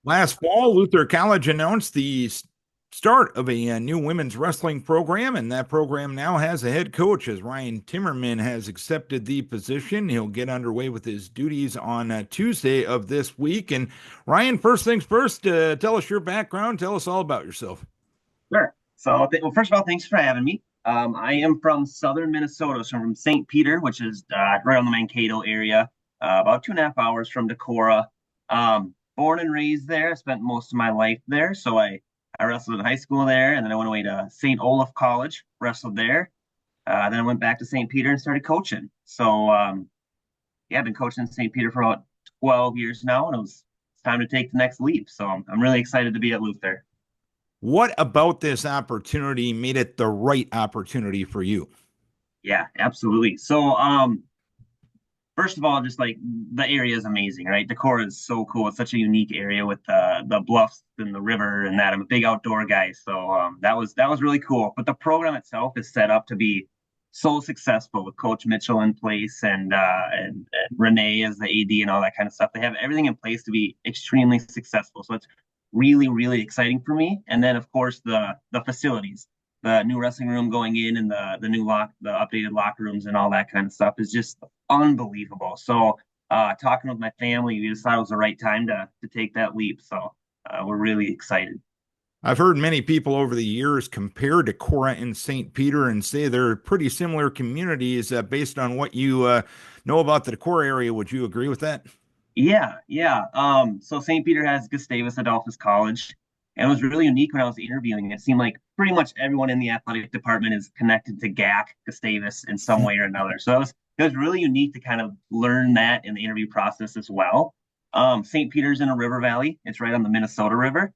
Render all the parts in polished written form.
Last fall, Luther College announced the start of a new women's wrestling program, and that program now has a head coach as Ryan Timmerman has accepted the position. He'll get underway with his duties on Tuesday of this week. And Ryan, first things first, tell us your background. Tell us all about yourself. Sure. Well, first of all, thanks for having me. I am from southern Minnesota, so I'm from St. Peter, which is right on the Mankato area, about 2.5 hours from Decorah. Born and raised there. I spent most of my life there. So I wrestled in high school there, and then I went away to St. Olaf College, wrestled there. Then I went back to St. Peter and started coaching. Yeah, I've been coaching in St. Peter for about 12 years now, and it's time to take the next leap. So I'm really excited to be at Luther. What about this opportunity made it the right opportunity for you? Yeah, absolutely. First of all, just like the area is amazing, right? Decorah is so cool. It's such a unique area with the bluffs and the river and that. I'm a big outdoor guy, so that was really cool. But the program itself is set up to be so successful with Coach Mitchell in place and Renee as the AD and all that kind of stuff. They have everything in place to be extremely successful. So it's really, really exciting for me. And then of course the facilities, the new wrestling room going in and the updated locker rooms and all that kind of stuff is just unbelievable. So talking with my family, we just thought it was the right time to take that leap. So we're really excited. I've heard many people over the years compare Decorah and St. Peter and say they're pretty similar communities based on what you know about the Decorah area. Would you agree with that? Yeah, yeah. So St. Peter has Gustavus Adolphus College, and it was really unique when I was interviewing. It seemed like pretty much everyone in the athletic department is connected to GAC, Gustavus, in some way or another. So it was really unique to kind of learn that in the interview process as well. St. Peter's in a river valley. It's right on the Minnesota River.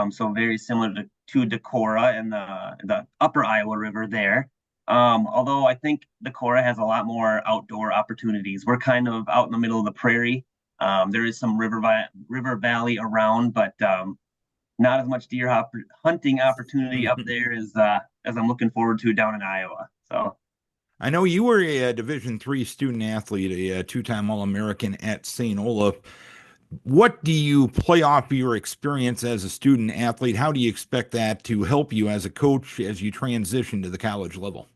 So very similar to Decorah and the upper Iowa River there. Although I think Decorah has a lot more outdoor opportunities. We're kind of out in the middle of the prairie. There is some river valley around, but not as much hunting opportunity up there as I'm looking forward to down in Iowa. So I know you were a Division III student athlete, a two-time All-American at St. Olaf. What do you play off of your experience as a student athlete? How do you expect that to help you as a coach as you transition to the college level?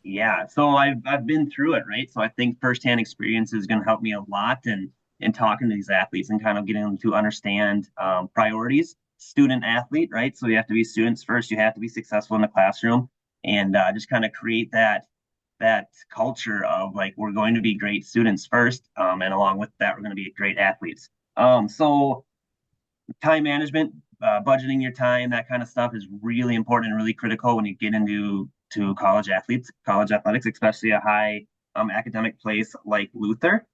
yeah, so I've been through it, right? So I think firsthand experience is going to help me a lot in talking to these athletes and kind of getting them to understand priorities. Student athlete, right? So you have to be students first. You have to be successful in the classroom, and just kind of create that culture of like we're going to be great students first, and along with that, we're going to be great athletes. So time management, budgeting your time, that kind of stuff is really important and really critical when you get into college athletics, especially a high academic place like Luther.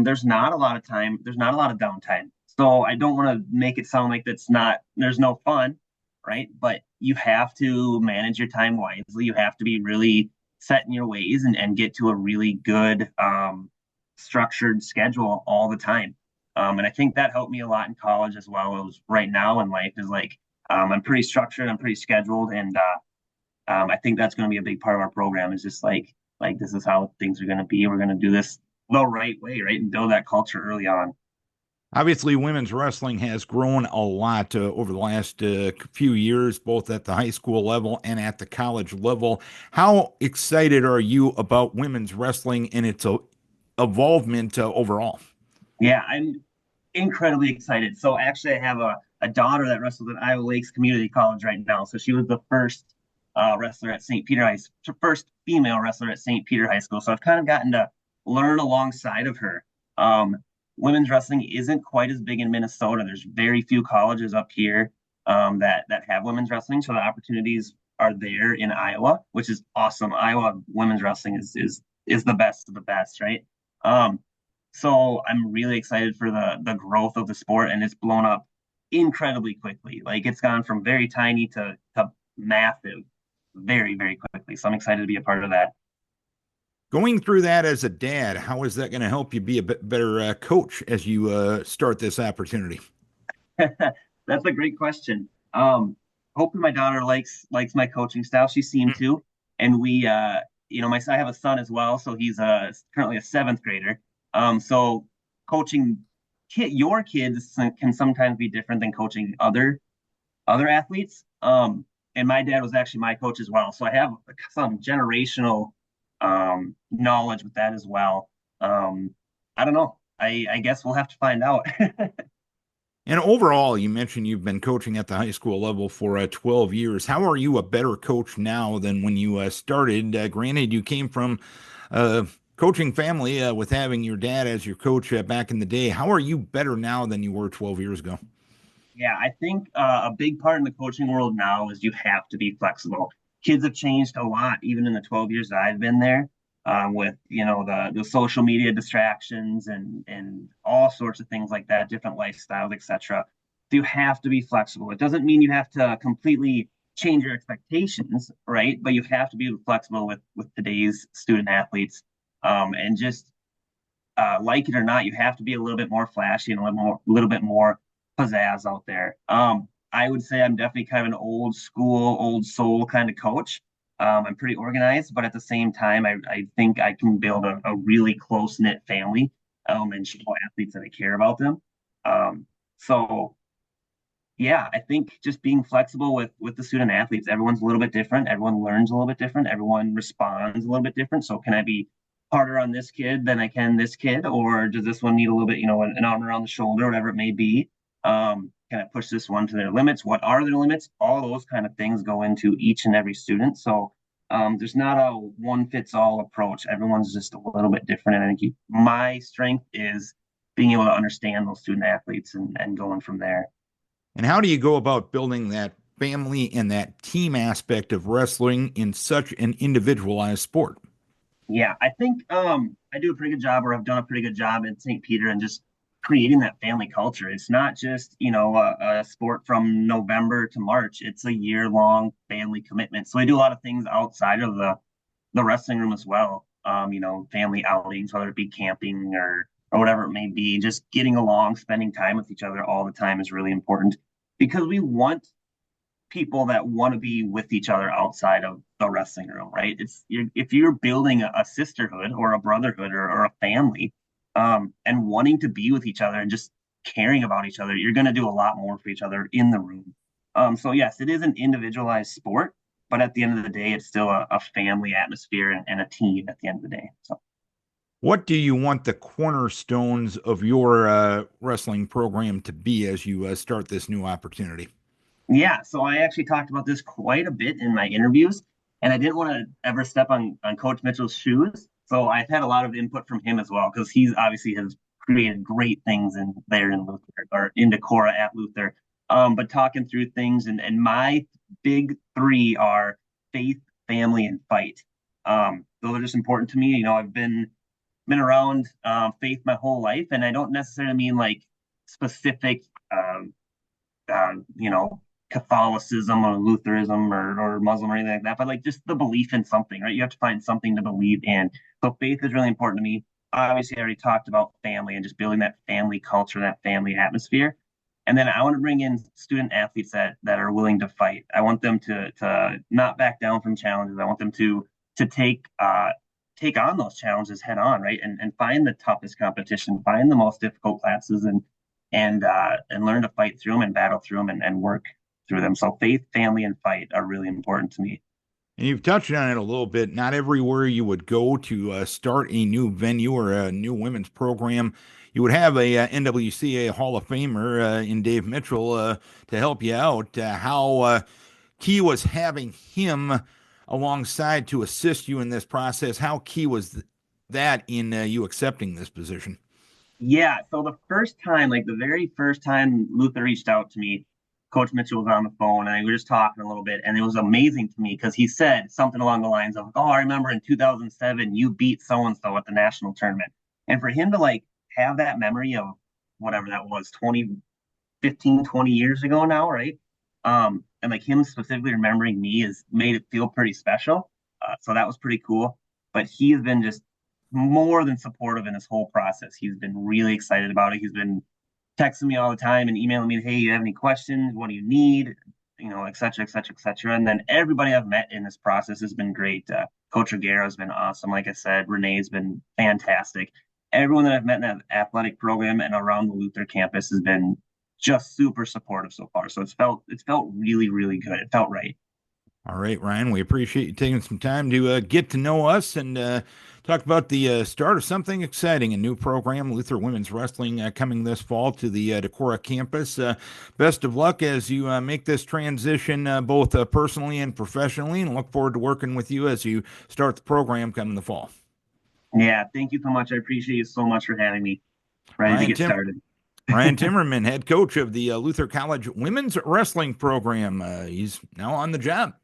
There's not a lot of time. There's not a lot of downtime. So I don't want to make it sound like there's no fun, right? But you have to manage your time wisely. You have to be really set in your ways and get to a really good structured schedule all the time. And I think that helped me a lot in college as well as right now in life is like I'm pretty structured, I'm pretty scheduled, and I think that's going to be a big part of our program. Is just like this is how things are going to be. We're going to do this the right way, right, and build that culture early on. Obviously, women's wrestling has grown a lot over the last few years, both at the high school level and at the college level. How excited are you about women's wrestling and its evolvement overall? Yeah, I'm incredibly excited. So actually, I have a daughter that wrestles at Iowa Lakes Community College right now. So she was the first wrestler at St. Peter High, first female wrestler at St. Peter High School. So I've kind of gotten to learn alongside of her. Um, Women's wrestling isn't quite as big in Minnesota. There's very few colleges up here that have women's wrestling, so the opportunities are there in Iowa, which is awesome. Iowa women's wrestling is the best of the best, right? Um, so I'm really excited for the growth of the sport, and it's blown up incredibly quickly. Like it's gone from very tiny to massive very, very quickly. So I'm excited to be a part of that. Going through that as a dad, how is that going to help you be a bit better coach as you start this opportunity? That's a great question. Hoping my daughter likes my coaching style. She seemed to, and I have a son as well, so he's currently a seventh grader. So coaching your kids can sometimes be different than coaching other athletes. And my dad was actually my coach as well, so I have some generational knowledge with that as well. I don't know. I guess we'll have to find out. And overall, you mentioned you've been coaching at the high school level for 12 years. How are you a better coach now than when you started? Granted, you came from a coaching family with having your dad as your coach back in the day. How are you better now than you were 12 years ago? Yeah, I think a big part in the coaching world now is you have to be flexible. Kids have changed a lot, even in the 12 years that I've been there, with the social media distractions and all sorts of things like that, different lifestyles, etc. So you have to be flexible. It doesn't mean you have to completely change your expectations, right? But you have to be flexible with today's student athletes, and just like it or not, you have to be a little bit more flashy and little bit more pizzazz out there. I would say I'm definitely kind of an old school, old soul kind of coach. I'm pretty organized, but at the same time, I think I can build a really close knit family, and show athletes that I care about them. So yeah, I think just being flexible with the student athletes. Everyone's a little bit different. Everyone learns a little bit different. Everyone responds a little bit different. So can I be harder on this kid than I can this kid, or does this one need a little bit, an arm around the shoulder, whatever it may be? Can I push this one to their limits? What are their limits? All those kind of things go into each and every student. So there's not a one fits all approach. Everyone's just a little bit different. And I think my strength is being able to understand those student athletes and going from there. And how do you go about building that family and that team aspect of wrestling in such an individualized sport? Yeah, I think I do a pretty good job, or I've done a pretty good job at St. Peter and just creating that family culture. It's not just, a sport from November to March. It's a year-long family commitment. So I do a lot of things outside of the wrestling room as well. Family outings, whether it be camping or whatever it may be, just getting along, spending time with each other all the time is really important because we want people that want to be with each other outside of the wrestling room, right? If you're building a sisterhood or a brotherhood or a family, and wanting to be with each other and just caring about each other, you're going to do a lot more for each other in the room. So yes, it is an individualized sport, but at the end of the day, it's still a family atmosphere and a team at the end of the day. So. What do you want the cornerstones of your wrestling program to be as you start this new opportunity? Yeah, so I actually talked about this quite a bit in my interviews, and I didn't want to ever step on Coach Mitchell's shoes. So I've had a lot of input from him as well, because he's obviously has created great things in there in Luther or in Decorah at Luther. But talking through things and my big three are faith, family, and fight. Those are just important to me. I've been around faith my whole life, and I don't necessarily mean like specific you know, Catholicism or Lutheranism or Muslim or anything like that, but like just the belief in something, right? You have to find something to believe in. So faith is really important to me. Obviously, I already talked about family and just building that family culture, that family atmosphere. And then I want to bring in student athletes that are willing to fight. I want them to not back down from challenges. I want them to take on those challenges head on, right? And find the toughest competition, find the most difficult classes, and learn to fight through them and battle through them and work through them. So faith, family, and fight are really important to me. And you've touched on it a little bit. Not everywhere you would go to start a new venue or a new women's program, you would have a NWCA Hall of Famer in Dave Mitchell to help you out. How key was having him alongside to assist you in this process? How key was that in you accepting this position? Yeah. So the first time, like the very first time Luther reached out to me, Coach Mitchell was on the phone and we were just talking a little bit. And it was amazing to me because he said something along the lines of, "Oh, I remember in 2007, you beat so and so at the national tournament." And for him to like have that memory of whatever that was, 15, 20 years ago now, right? And like him specifically remembering me has made it feel pretty special. So that was pretty cool. But he's been just more than supportive in this whole process. He's been really excited about it. He's been texting me all the time and emailing me, "Hey, you have any questions? What do you need?" Et cetera, et cetera, et cetera. And then everybody I've met in this process has been great. Coach Ruggiero has been awesome. Like I said, Renee's been fantastic. everyone that I've met in that athletic program and around the Luther campus has been just super supportive so far. So it's felt really, really good. It felt right. All right, Ryan, we appreciate you taking some time to get to know us and talk about the start of something exciting, a new program, Luther Women's Wrestling, coming this fall to the Decorah campus. Best of luck as you make this transition, both personally and professionally, and look forward to working with you as you start the program coming the fall. Yeah, thank you so much. I appreciate you so much for having me. Ready to Ryan get Tim. started. Ryan Timmerman, head coach of the Luther College Women's Wrestling Program. He's now on the job.